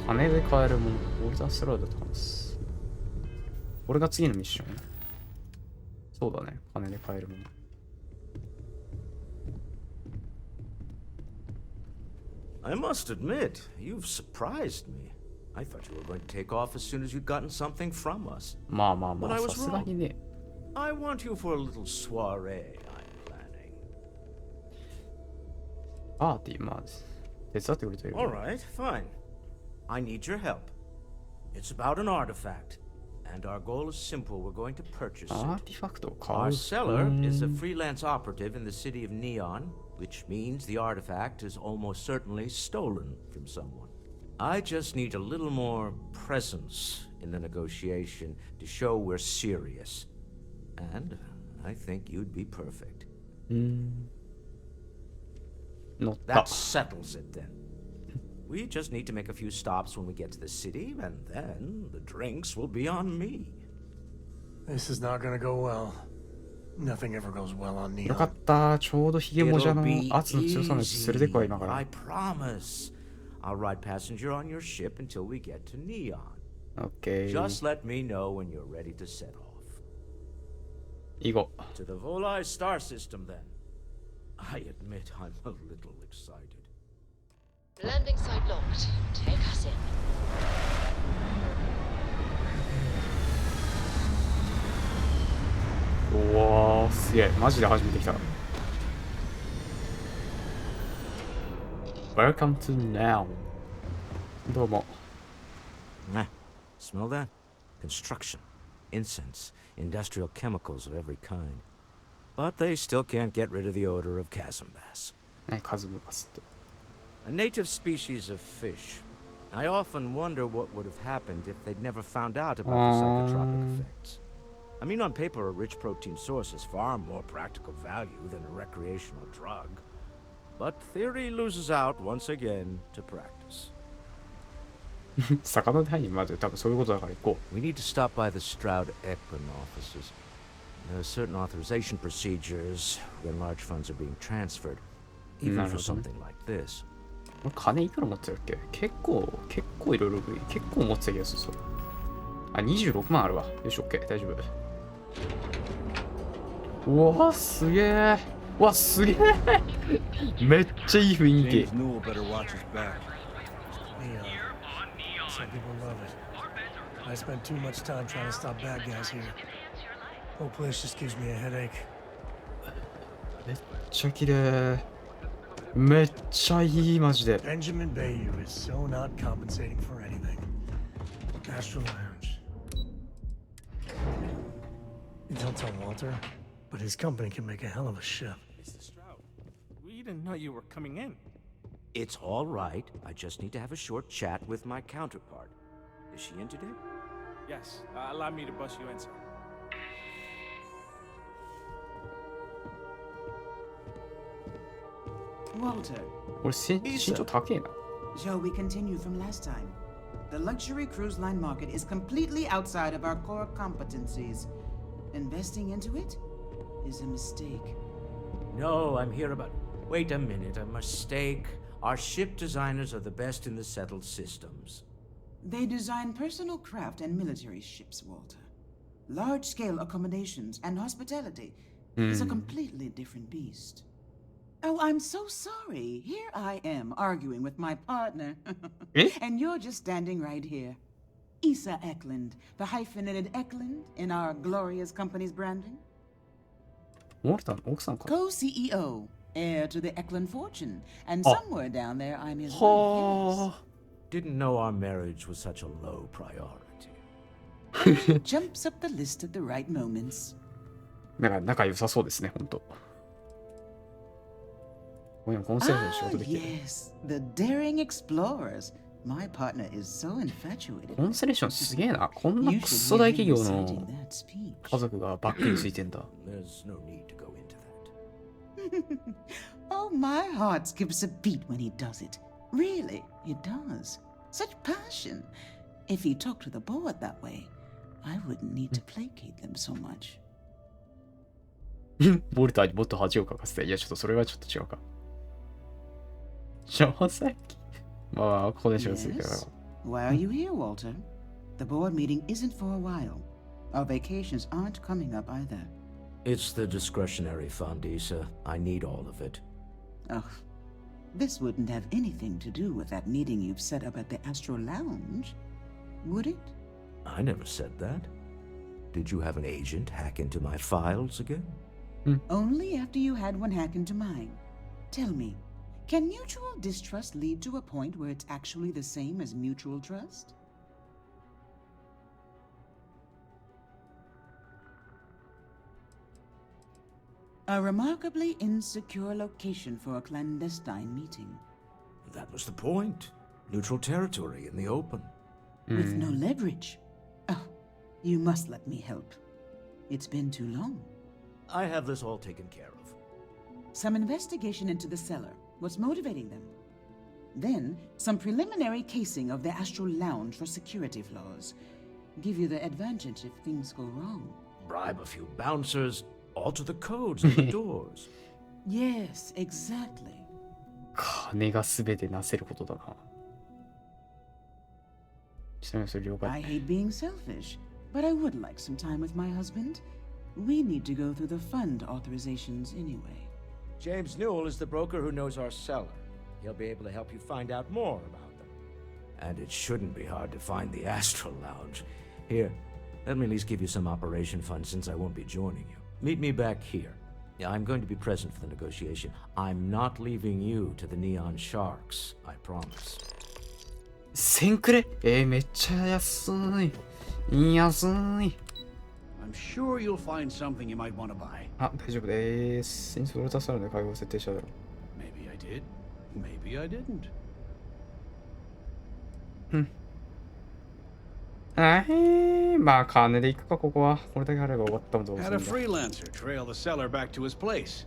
金で買えるもの。ウォルターストラウドと話す。これが次のミッション。そうだね。金で買えるもの。I must admit, you've surprised me. I thought you were going to take off as soon as you'd gotten something from us. まあまあまあ、さすがにね。I want you for a little soiree I'm planning. パーティー、まあ、手伝ってくれてる。All right, fine. I need your help. It's about an artifact, and our goal is simple. We're going to purchase it. アーティファクトを買う。 Our seller is a freelance operative in the city of Neon, which means the artifact is almost certainly stolen from someone. I just need a little more presence in the negotiation to show we're serious. And I think you'd be perfect. That settles it then. We just need to make a few stops when we get to the city, and then the drinks will be on me. This is not gonna go well. Nothing ever goes well on Neon. よかった。ちょうどヒゲモジャの圧の強さの連れてこい今から。I promise. I'll ride passenger on your ship until we get to Neon. Okay. Just let me know when you're ready to set off. 行こう。 To the Volai star system then. I admit I'm a little excited. Landing site locked. Take us in. うわー、すげえ。マジで初めて来た。Welcome to Now. どうも。Smell that? Construction, incense, industrial chemicals of every kind. But they still can't get rid of the odor of chasm bass. ね、カズムバスって。A native species of fish. I often wonder what would have happened if they'd never found out about the psychotropic effects. I mean, on paper, a rich protein source has far more practical value than a recreational drug. But theory loses out once again to practice. 魚で入るまで多分そういうことだから行こう。 We need to stop by the Stroud Eklund offices. There are certain authorization procedures when large funds are being transferred, even for something like this. 金いくら持ってたっけ？結構いろいろ結構持ってた気がする。あ、26万あるわ。よし、OK。大丈夫。うわ、すげえ。うわ、すげえ。めっちゃいい雰囲気。Some people love it. I spent too much time trying to stop bad guys here. Whole place just gives me a headache. めっちゃ綺麗。めっちゃいい、マジで。Benjamin Bayou is so not compensating for anything. Astral Lounge. Don't tell Walter, but his company can make a hell of a ship. Mr. Stroud, we didn't know you were coming in. It's all right. I just need to have a short chat with my counterpart. Is she in today? Yes, allow me to bust you in, sir. Walter, 俺身長高えな。 shall we continue from last time? The luxury cruise line market is completely outside of our core competencies. Investing into it is a mistake. No, I'm here about... Wait a minute, a mistake. Our ship designers are the best in the settled systems. They design personal craft and military ships, Walter. Large-scale accommodations and hospitality is a completely different beast. Oh, I'm so sorry. Here I am arguing with my partner. And you're just standing right here. Issa Eklund, the hyphenated Eklund in our glorious company's branding. ウォルターの奥さんか。 Co-CEO, heir to the Eklund fortune. And somewhere down there, I'm his wife. は Didn't know our marriage was such a low priority. Jumps up the list at the right moments. あ。なんか仲良さそうですね、ほんと。コンセルの仕事できる。 yes, the daring explorers. My partner is so infatuated. コンセレーションすげえな。こんなクソ大企業の家族がバックについてんだ。There's no need to go into that. Oh, my heart skips a beat when he does it. Really, it does. Such passion. If he talked to the board that way, I wouldn't need to placate them so much. ボルターにもっと恥をかかせて。いや、ちょっとそれはちょっと違うか。正直。まあ、ここでしょう。 Yes? Why are you here, Walter? The board meeting isn't for a while. Our vacations aren't coming up either. It's the discretionary fund, Issa. I need all of it. Oh, this wouldn't have anything to do with that meeting you've set up at the Astro Lounge, would it? I never said that. Did you have an agent hack into my files again? Only after you had one hack into mine. Tell me, can mutual distrust lead to a point where it's actually the same as mutual trust? A remarkably insecure location for a clandestine meeting. That was the point. Neutral territory in the open. With no leverage. Oh, you must let me help. It's been too long. I have this all taken care of. Some investigation into the cellar. What's motivating them? Then, some preliminary casing of the Astral Lounge for security flaws. Give you the advantage if things go wrong. Bribe a few bouncers, alter the codes of the doors. Yes, exactly. 金が全てなせることだな。ちなみにそれ了 I 解。 hate being selfish, but I would like some time with my husband. We need to go through the fund authorizations anyway. James Newell is the broker who knows our cellar. He'll be able to help you find out more about them. And it shouldn't be hard to find the Astral Lounge. Here, let me at least give you some operation funds since I won't be joining you. Meet me back here. Yeah, I'm going to be present for the negotiation. I'm not leaving you to the Neon Sharks, I promise. 1000くれめっちゃ安い。安い。I'm sure you'll find something you might want to buy. あ、大丈夫です。インストールタスラで会合設定しただろ。Maybe I did. Maybe I didn't. まあ金で行くかここは。これだけあれば終わったもんどうす Had る a んだ。 freelancer trail the seller back to his place.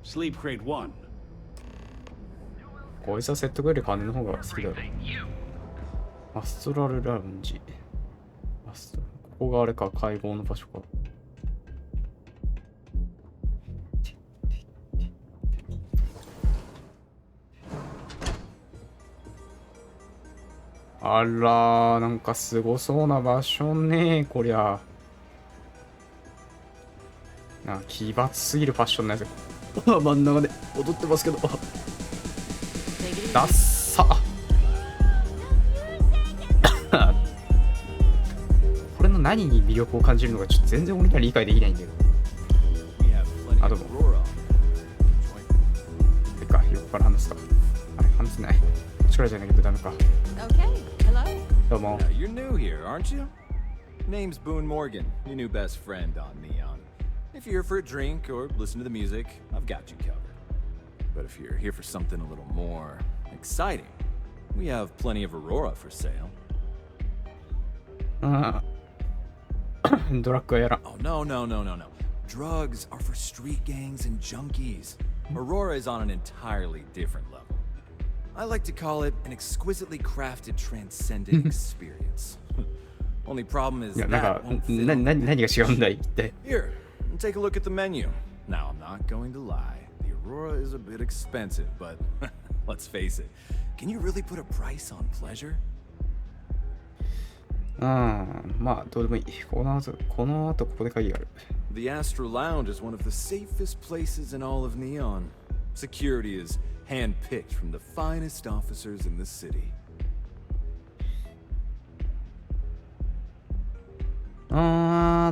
Sleep crate 1. こいつは説得より金の方が好きだろ。アストラルラウンジ。ここがあれか、会合の場所か。あらー、なんかすごそうな場所ねこりゃ。なんか奇抜すぎるファッションのやつ。真ん中で踊ってますけど。ダッサこれの何に魅力を感じるのかちょっと全然俺には理解できないんだけど。あ、どうも。てか、横から話すか。あれ、話せない。力じゃないけどダメか。Okay, hello. どうも。 Now, you're new here, aren't you? Name's Boone Morgan, your new best friend on Neon. If you're here for a drink or listen to the music, I've got you covered. But if you're here for something a little more exciting, we have plenty of Aurora for sale. ドラッグはやらん。 Oh, no. Drugs are for street gangs and junkies. Aurora is on an entirely different level. I like to call it an exquisitely crafted, transcendent experience. Only problem is いや、なん that か、 won't fit 何が違うんだい一体。 Here, take a look at the menu. Now, I'm not going to lie. The Aurora is a bit expensive, but let's face it. Can you really put a price on pleasure? まあ、どうでもいい。この後ここで会議がある。The Astro Lounge is one of the safest places in all of Neon. Security is handpicked from the finest officers in the city.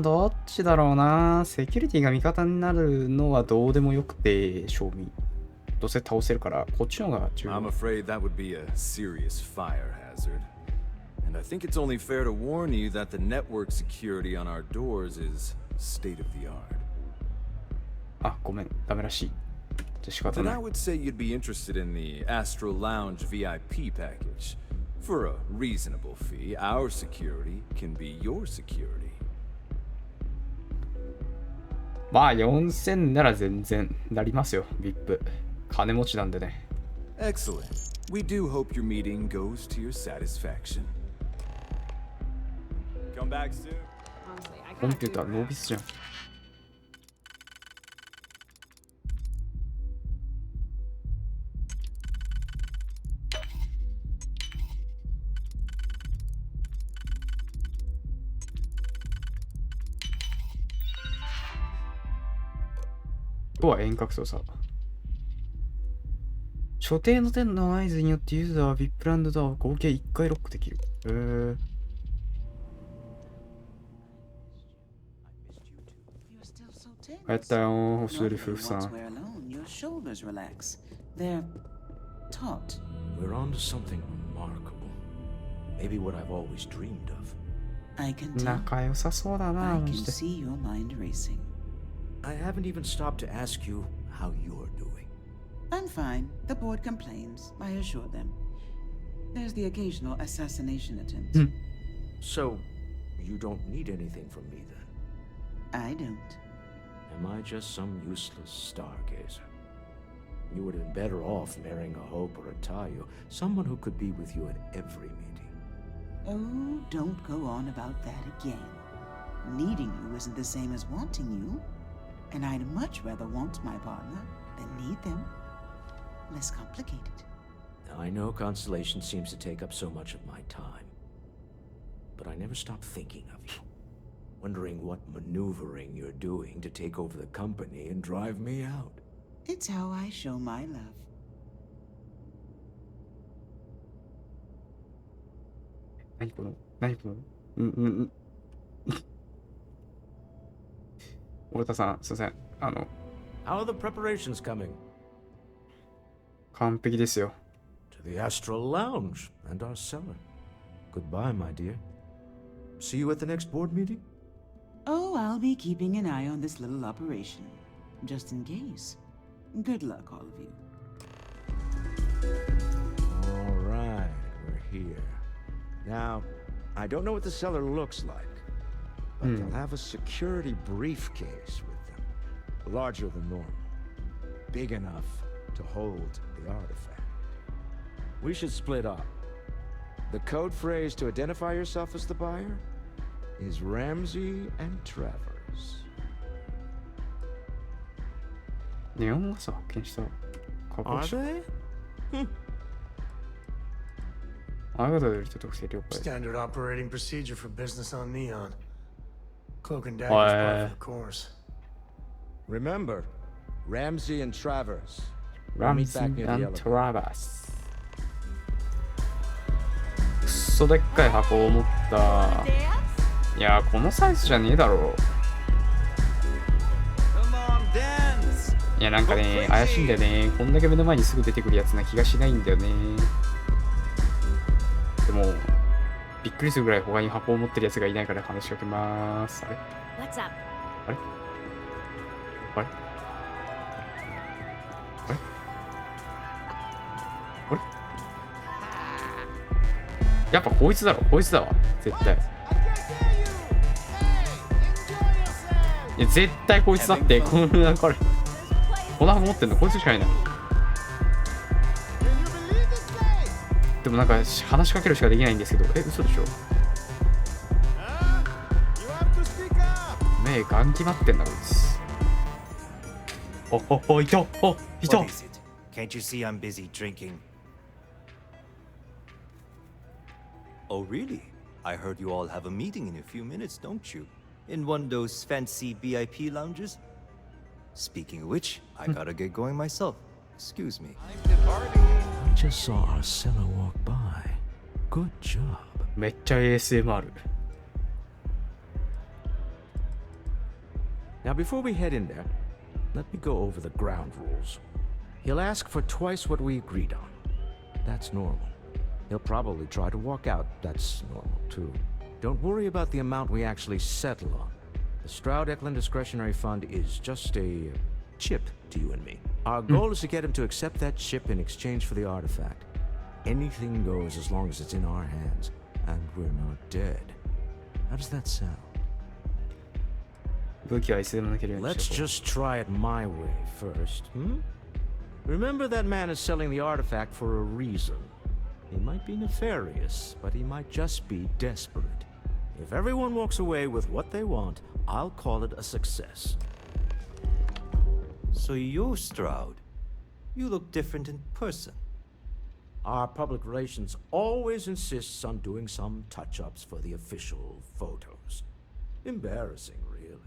どっちだろうな。セキュリティが味方になるのはどうでもよくて、賞味。どうせ倒せるから、こっちの方が重要。 I'm afraid that would be a serious fire hazard. And I think it's only fair to warn you that the network security on our doors is state of the art. あ、ごめん。ダメらしい。じゃ仕方 Then な I い。 would say you'd be interested in the Astro Lounge VIP package. For a reasonable fee, our security can be your security. まあ、4000なら全然なりますよ、VIP。金持ちなんでね。Excellent. We do hope your meeting goes to your satisfaction. Come back soon. Honestly, I コン can't ピューター、 do ノー that. ビスじゃん。とは遠隔操作。所定の点の合図によってユーザーは VIP ランドドアを合計1回ロックできる。帰ったよ、星鳥夫婦さん。Your shoulders relax. They're taut. We're on to something remarkable. Maybe what I've always dreamed of. I can tell. 仲良さそうだな、 I マ can ジで。 see your mind racing. I haven't even stopped to ask you how you're doing. I'm fine. The board complains. I assure them. There's the occasional assassination attempt. So, you don't need anything from me then? I don't. Am I just some useless stargazer? You would have been better off marrying a Hope or a Tayo, someone who could be with you at every meeting. Oh, don't go on about that again. Needing you isn't the same as wanting you. And I'd much rather want my partner than need them. Less complicated. I know Constellation seems to take up so much of my time. But I never stop thinking of you. Wondering what maneuvering you're doing to take over the company and drive me out. It's how I show my love. 何このオルタさん、すいません。How are the preparations coming? 完璧ですよ。 To the Astral Lounge and our cellar. Goodbye, my dear. See you at the next board meeting? Oh, I'll be keeping an eye on this little operation. Just in case. Good luck, all of you. All right, we're here. Now, I don't know what the cellar looks like, but they'll have a security briefcase with them. Larger than normal. Big enough to hold the artifact. We should split up. The code phrase to identify yourself as the buyer is Ramsey and Travers. ネオンガス発見した。加工 Are 者。 they? ありがとうございます。特性了解。 Standard operating procedure for business on Neon. Cloak and dagger is part of the course. Remember, Ramsey and Travers. ラムズン&トラバス。くそでっかい箱を持った。いやー、このサイズじゃねえだろう。いや、なんかね、怪しいんだよね。こんだけ目の前にすぐ出てくるやつな気がしないんだよね。でも、びっくりするぐらい他に箱を持ってるやつがいないから話しかけまーす。あれ？ What's up? あれ？あれ？あれ？あれ？やっぱこいつだろ、こいつだわ。絶対。いや、絶対こいつだって。こんな、これ。この箱持ってんのこいつしかないな。でもなんか話しかけるしかできないんですけど、嘘でしょ。目ガン決まってんだこいつ。いた。いた。 What is it? Can't you see I'm busy drinking? Oh, really? I heard you all have a meeting in a few minutes, don't you? In one of those fancy VIP lounges? Speaking of which, I gotta get going myself. Excuse me. I just saw our cellar walk by. Good job. めっちゃ ASMR。 Now, before we head in there, let me go over the ground rules. He'll ask for twice what we agreed on. That's normal. He'll probably try to walk out. That's normal, too. Don't worry about the amount we actually settle on. The Stroud-Eklund Discretionary Fund is just a chip to you and me. Our goal is to get him to accept that chip in exchange for the artifact. Anything goes as long as it's in our hands, and we're not dead. How does that sound? 武器はいつでも抜けるように Let's しよ just try it my way first, Remember that man is selling the artifact for a reason. He might be nefarious, but he might just be desperate. If everyone walks away with what they want, I'll call it a success. So you're Stroud. You look different in person. Our public relations always insists on doing some touch-ups for the official photos. Embarrassing, really.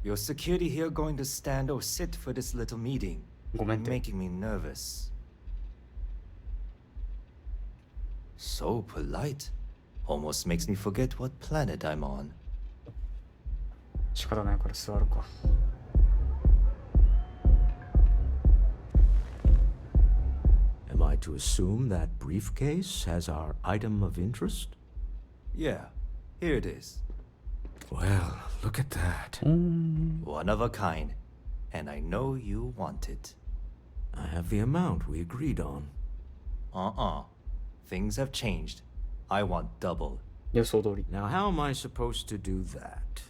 Your security here going to stand or sit for this little meeting? ごめんって。 Making me nervous. So polite. Almost makes me forget what planet I'm on. 仕方ないから座るか。Am I to assume that briefcase has our item of interest? Yeah, here it is. Well, look at that. One of a kind. And I know you want it. I have the amount we agreed on. Things have changed. I want double. 予想通り。 Now, how am I supposed to do that?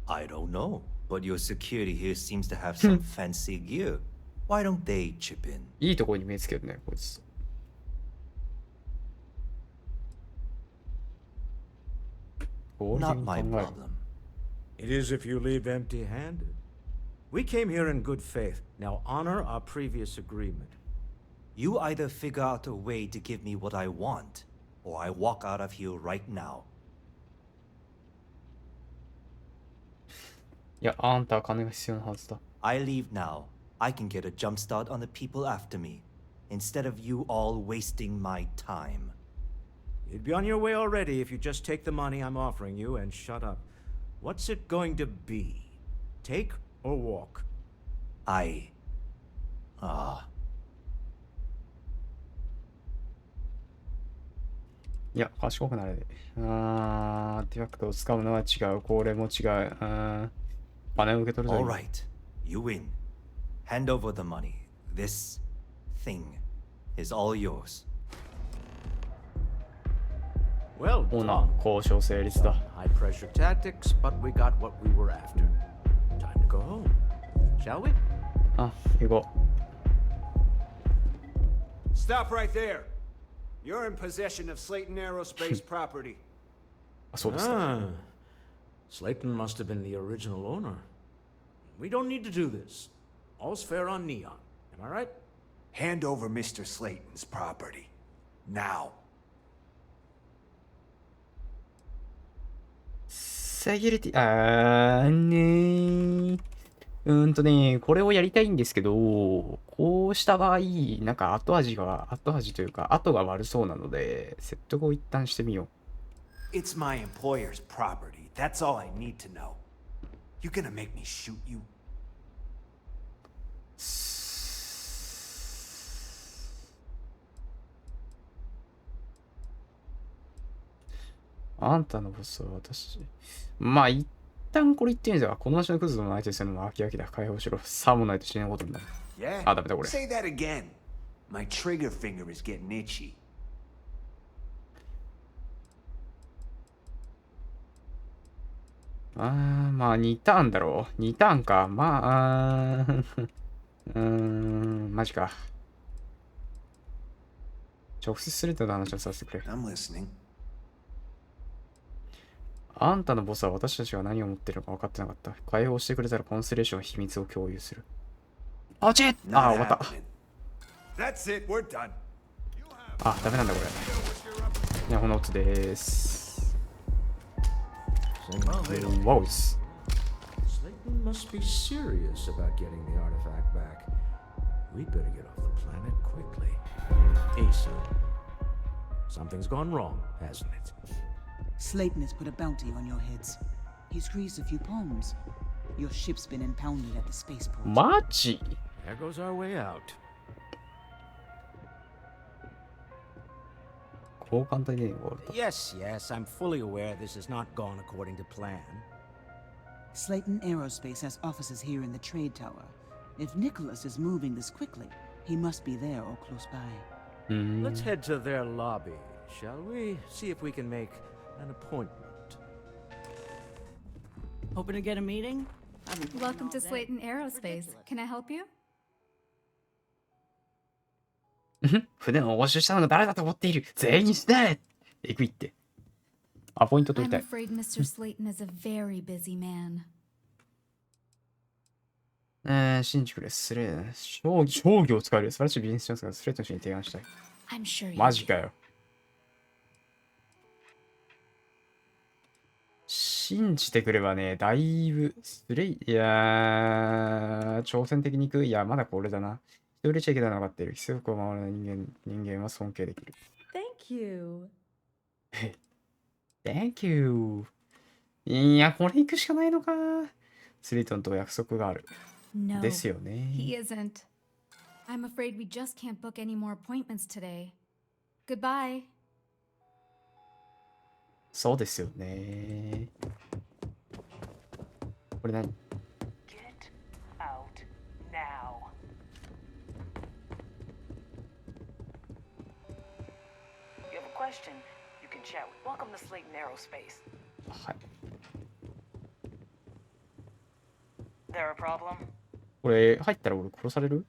I don't know, but your security here seems to have some fancy gear. Why don't they chip in? いいところに目つけるね、こいつ。Not my problem. It is if you leave empty-handed. We came here in good faith. Now honor our previous agreement. You either figure out a way to give me what I want, or I walk out of here right now. いや、あんたは金が必要なはずだ。I leave now. I can get a jump start on the people after me, instead of you all wasting my time. You'd be on your way already if you just take the money I'm offering you and shut up. What's it going to be? Take or walk?いや、賢くなれ。アーティファクトを使うのは違う。これも違う。金を受け取るぞ。All right, you win. Hand over the money. This thing is all yours. Well オーナ done. ー、交渉成立だ。 High pressure tactics, but we got what we were after. Time to go home. Shall we? あ、行こ Stop right there. You're in possession of Slayton Aerospace property. う。あ、そうですか。 Ah, Slayton must have been the original owner. We don't need to do this. All's fair on Neon. Am I right? Hand over Mr. Slayton's property. Now. セキュリティ、これをやりたいんですけど、こうした場合、なんか後味というか、後が悪そうなので、説得を一旦してみよう。 It's my employer's property. That's all I need to know. You gonna make me shoot you? あんたのボスは私。まあ、一旦これ言ってみると、この足のクズの相手するのも飽き飽きだ。解放しろ。さもないと死ぬことになる。 Yeah. あ、ダメだこれ。 Say that again. My trigger finger is getting itchy. まあ、2ターンだろう。2ターンか。まあ、マジか。直接するって話をさせてくれ。 I'm listening. あんたのボスは私たちが何を持っているのか分かってなかった。解放してくれたらコンステレーションの秘密を共有する。あ、終わった。 That's it. We're done. ダメなんだこれ。いや、このオツでーす。ワオです。 Slayton must be serious about getting the artifact back. We'd better get off the planet quickly. Asa, something's gone wrong, hasn't it? Slayton has put a bounty on your heads. He's greased a few palms. Your ship's been impounded at the spaceport. マジ There goes our way out. こう簡単にね、終わると。 Yes, I'm fully aware this has not gone according to plan. Slayton Aerospace has offices here in the trade tower. If Nicholas is moving this quickly, he must be there or close by. Let's head to their lobby, shall we? See if we can make an appointment. Hoping to get a meeting? Welcome to Slayton Aerospace. Can I help you? 船を押収したのが誰だと思っている。全員死ね。えぐいって。アポイント取り I'm たい。 afraid Mr. Slayton is a very busy man. 新宿です。商業を使える素晴らしいビジネスチャンスがスレイトン氏に提案したい。 I'm sure you マジかよ。新信じてくればね、だいぶ、いやー、挑戦的に行く。いや、まだこれだな。人売れちゃいけないの分かってる。規則を守らない人間は尊敬できる。Thank you. Thank you. いや、これ行くしかないのか。スレイトンと約束がある。No, ですよね。he isn't. I'm afraid we just can't book any more appointments today. Goodbye. そうですよね。これ何？ Get out now. You have a question? You can chat. Welcome to Slayton Aerospace. はい。There a problem? これ入ったら俺殺される？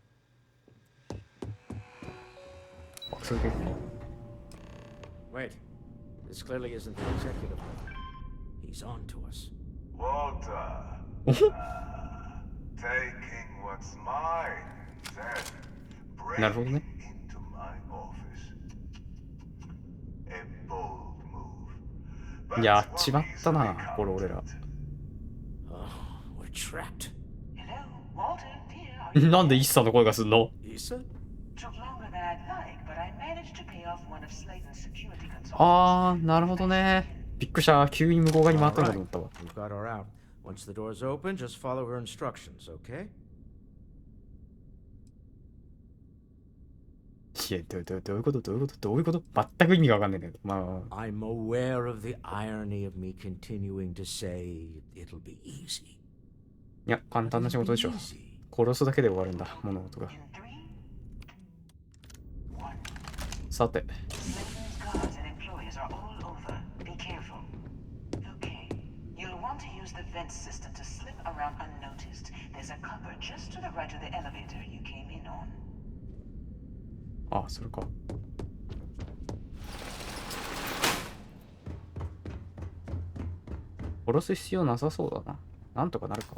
あ、それで。Wait. This clearly isn't the executive. He's on to us. Walter. Taking what's mine, then breaking into my office. A bold move. やっちまったな、これ俺ら。Oh, we're trapped. Hello, Walter, dear. なんでイッサの声がすんの？ Issa? Took longer than I'd like, but I managed to pay off one of Slayton's security consultants. あー、なるほどね。びっくりした。急に向こう側に回ったのかと思ったわ。We've got her out. Once the door's open, just follow her instructions, okay? いや、どういうこと全く意味がわかんないんだけど。まあ。I'm aware of the irony of me continuing to say it'll be easy. いや、簡単な仕事でしょ。殺すだけで終わるんだ、物事が。さて。あ、それか。殺す必要なさそうだな。なんとかなるか。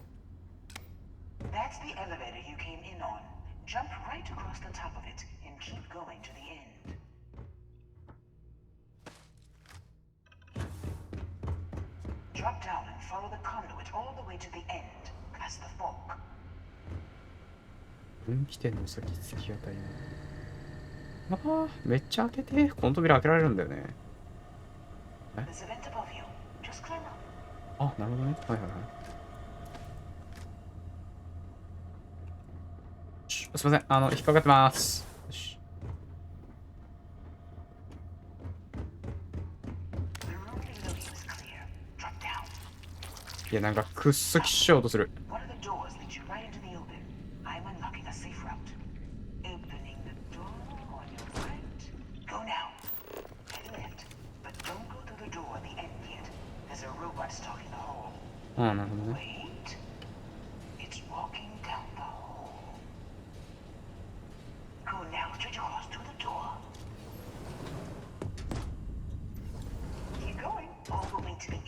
That's the elevator you came in on. Jump right across the top of it and keep going to the end. Drop down and follow the conduit all the way to the end, past the fork. 分岐点の先突き当たりな。ああ、めっちゃ開けて。この扉開けられるんだよね。え？ There's a vent above you. Just climb up. あ、なるほどね。はいはいはい。すみません、引っかかってます。よし。いや、なんかくっそきしようとする。ああ、なるほどね。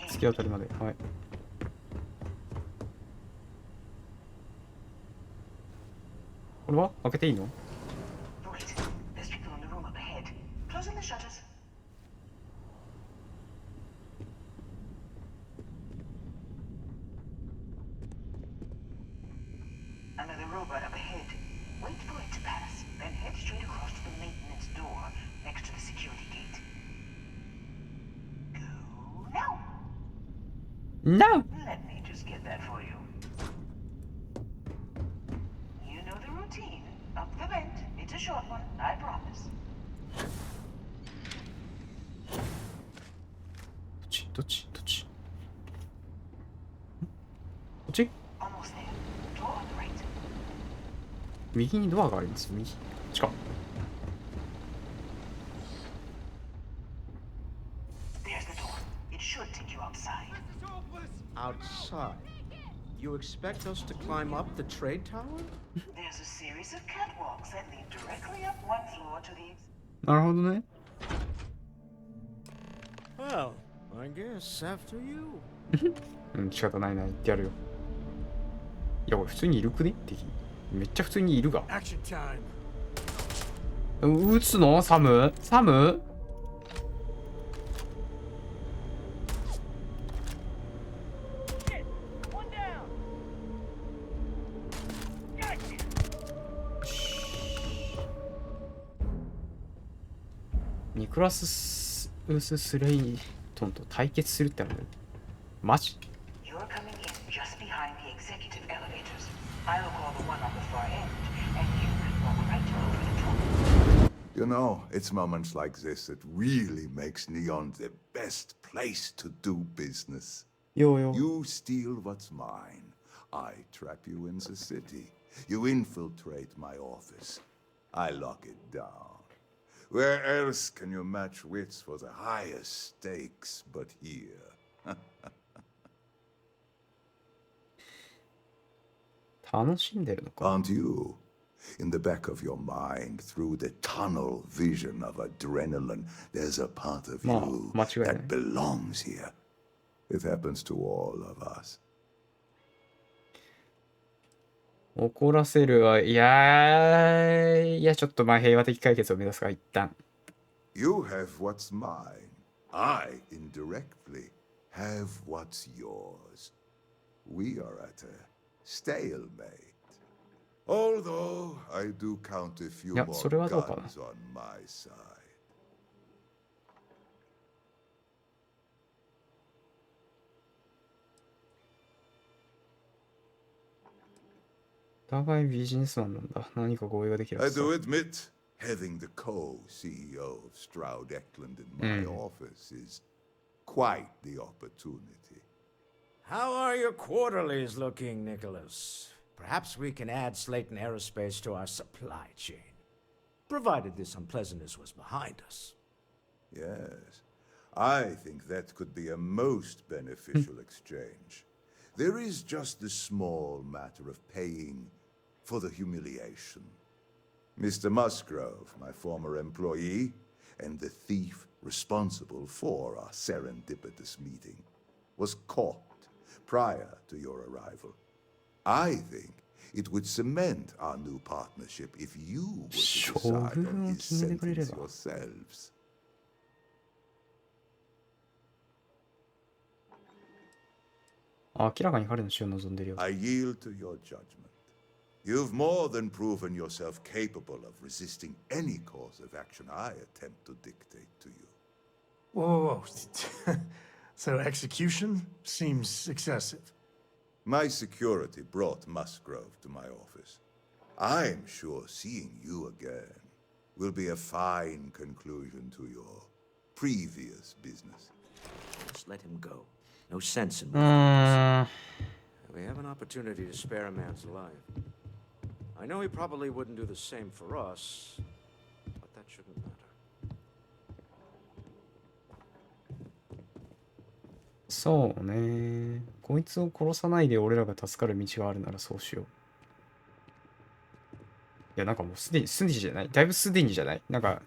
突き当たりまで、はい。これは開けていいの？No! Let me just get that for you. You know the routine. Up the vent. It's a short one, I promise. どっちこっち？ Almost there. Door on the right. 右にドアがあります。右。近く。There's the door. It should take you outside. Outside? You expect us to climb up the trade tower? There's a series of catwalks that lead directly up one floor to the... なるほどね。Well, I guess after you. うん、仕方ないな、言ってやるよ。いや、これ普通にいるくね？敵。めっちゃ普通にいるが。撃つの？サム？ニクラス・スレイトンと対決するってあるの？マジ？ You're coming in just behind the executive elevators. I'll call the one on the far end, and you walk right over the top. You know, it's moments like this that really makes Neon the best place to do business. You steal what's mine. I trap you in the city. You infiltrate my office. I lock it down. Where else can you match wits for the highest stakes but here? Aren't you? In the back of your mind, through the tunnel vision of adrenaline, there's a part of you that belongs here. It happens to all of us. 怒らせるわ。いや、ちょっとまあ平和的解決を目指すか、一旦。You have what's mine. I, indirectly, have what's yours. We are at a stalemate. Although I do count a few more guns on my side. お互いビジネスマンなんだ。何か合意ができるはずだ。I do admit, having the co-CEO of Stroud Eklund in my office is quite the opportunity. How are your quarterlies looking, Nicholas? Perhaps we can add Slayton Aerospace to our supply chain, provided this unpleasantness was behind us. Yes, I think that could be a most beneficial exchange. There is just the small matter of paying for the humiliation. Mr. Musgrove, my former employee, and the thief responsible for our serendipitous meeting, was caught prior to your arrival. I think it would cement our new partnership if you were to decide on his sentence yourselves. I yield to your judgment. You've more than proven yourself capable of resisting any course of action I attempt to dictate to you. Whoa. So execution seems excessive. My security brought Musgrove to my office. I'm sure seeing you again will be a fine conclusion to your previous business. Just let him go. No sense in moving. We have an opportunity to spare a man's life. I know he probably wouldn't do the same for us, but that shouldn't matter. そうね。こいつを殺さないで俺らが助かる道があるならそうしよう。いや、なんかもうすでにじゃない。だいぶすでにじゃない。なんか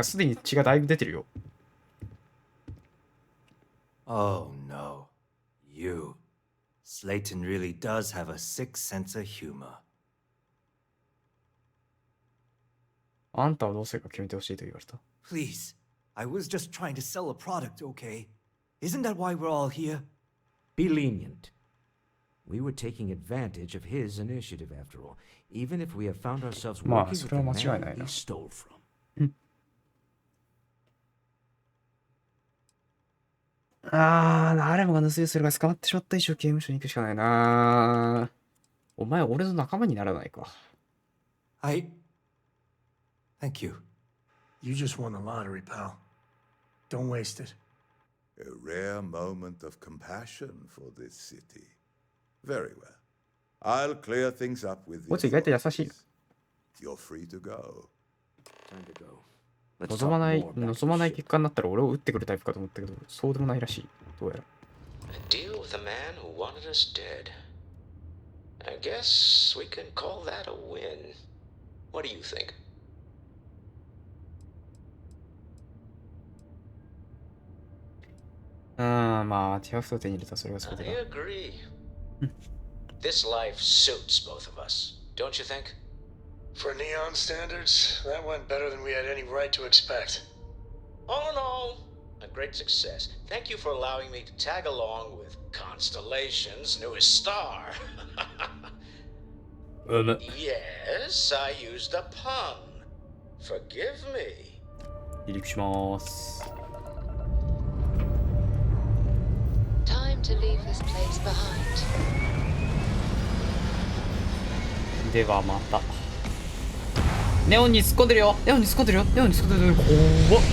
すでに血がだいぶ出てるよ。Oh no. You. Slayton really does have a sick sense of humor. あんたはどうするか決めてほしいと言われた。Please. I was just trying to sell a product, okay? Isn't that why we're all here? Be lenient. We were taking advantage of his initiative, after all, even if we have found ourselves working with the man he stole from. 誰もが盗みするが捕まってしまった以上刑務所に行くしかないな。お前俺の仲間にならないか。Thank you. You just won the lottery, pal. Don't waste it. A rare moment of compassion for this city. Very well. I'll clear things up with the authorities. You're free to go. Time to go. 望まない結果になったら俺を撃ってくるタイプかと思ったけど、そうでもないらしい。どうやら。A deal with a man who wanted us dead. I guess we can call that a win. What do you think? まあ、ティアフトを手に入れたそれがそうだ。I agree. This life suits both of us, don't you think? For Neon standards, that went better than we had any right to expect. Oh no! A great success. Thank you for allowing me to tag along with Constellation's newest star. Yes, I used a pun. Forgive me. 離陸します。 Time to leave this place behind. ではまた。ネオンに突っ込んでるよ。ネオンに突っ込んでるよ。ネオンに突っ込んでるよ。怖っ。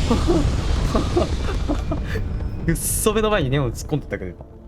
うっそ目の前にネオン突っ込んでたけど。